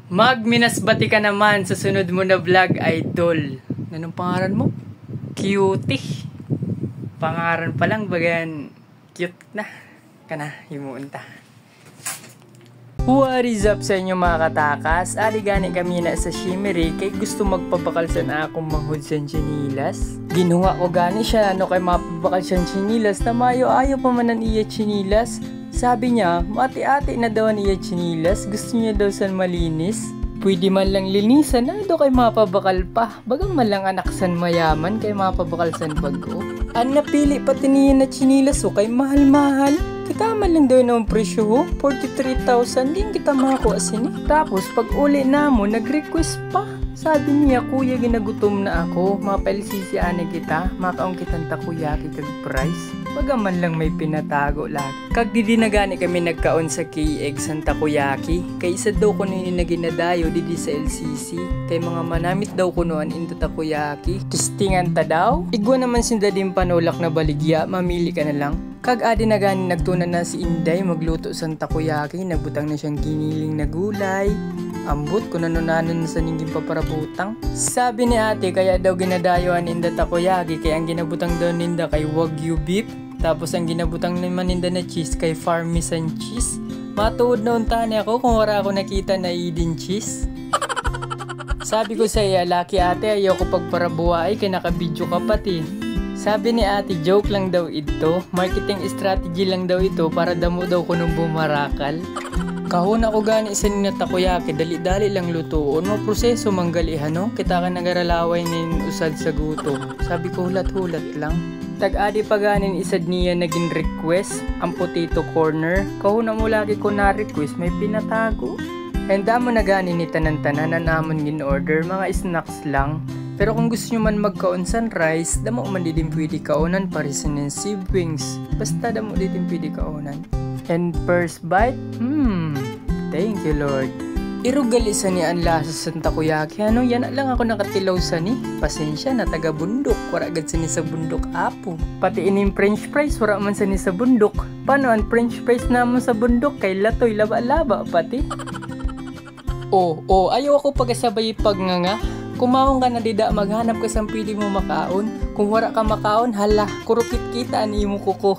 Magminasbati ka naman sa sunod mo na vlog, idol. Anong pangalan mo? Cutie. Pangalan pa lang, bagan cute na. Kana, himuunta. What is up sa inyo mga katakas? Aligani kami na sa Shimmery kay gusto magpabakal sa na akong manghud sa chinilas. Ginuha ko gani siya kay mapabakal sa chinilas na mayo-ayo pa man ang iya chinilas. Sabi niya, mati-ati na daw niya chinilas, gusto niya daw san malinis. Pwede man lang linisan na daw kay mapabakal pa. Bagang man lang anak san mayaman kay mapabakal san bago. Ang napili pati niya na chinilas o kay mahal-mahal. Kita man lang daw yung presyo ho, 43,000 din kita makakuha sini. Tapos pag uli na mo, nag-request pa. Sabi niya, kuya ginagutom na ako, mapailsisiyan na kita, makaong kitang takoyaki kag price. Baga man lang may pinatago lagi. Kag di na gani kami nagkaon sa KX ang takoyaki. Kay isa daw ko nini na ginadayo didi sa LCC. Kay mga manamit daw ko noon into takoyaki. Testingan ta daw. Igwa naman sinda din panulak na baligya, mamili ka na lang. Kag adi na gani nagtunan na si Inday magluto sa takoyaki, nagbutang na siyang giniling na gulay. Ambot kung nanunanan sa ningging paparabutang. Sabi ni ate kaya daw ginadayoan inda takoyaki kaya ang ginabutang daw ninda kay Wagyu beef. Tapos ang ginabutang naman ninda na cheese kay Parmesan cheese. Matuod na untani ako kung wala ako nakita na Eden cheese. Sabi ko sa iya, laki ate ayaw ko pagparabuhay kaya nakabidyo ka pati. Sabi ni ate, joke lang daw ito. Marketing strategy lang daw ito para damo daw ko nung bumarakal. Kahuna ko gani isa ni takoyaki, dali-dali lang lutuon, maproseso manggalihan no? Kita ka nagaralaway nin usad sa gutom. Sabi ko hulat-hulat lang. Tag-adi pa ganin isad niya naging request, ang potato corner. Kahuna mo lagi ko na-request, may pinatago. Handa mo na ganin ni tanan-tanan na naman gin-order, mga snacks lang. Pero kung gusto nyo man magkaon sunrise, damo man din pwede kaonan parisin ng siblings. Basta damo din pwede kaonan. And first bite? Thank you Lord. Irugali sa ni ang lasa sa takoyaki. Ano, yan lang ako nakatilaw sa ni. Pasensya na taga bundok. Wala agad sa ni sa bundok apo. Pati ining french fries, wala man sa ni sa bundok. Paano ang french fries naman sa bundok? Kay latoy laba-laba pati. Ayaw ako pagkasabay pagnganga. Kumahong ka na dida, maghanap ka sa pwede mo makaon. Kung wala ka makaon, hala, kurukit kita ani mo kuko.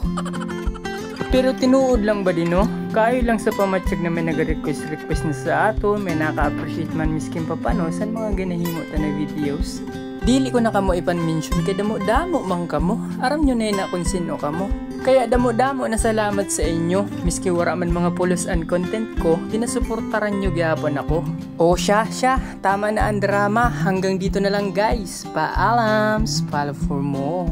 Pero tinuod lang ba din no? Kayo lang sa pamatsyag na may nag-request na sa ato, may naka-appreciate man miskin pa paano sa mga ganahimo ta na videos. Dili ko na kamo ipan-mention kay damo-damo man kamo. Aram nyo na yun na kung sino kamo. Kaya damo-damo na salamat sa inyo. Miski wala man mga pulos and content ko, dinasuportaran nyo gyapon ako. Siya, tama na ang drama. Hanggang dito na lang guys. Paalams, follow for more.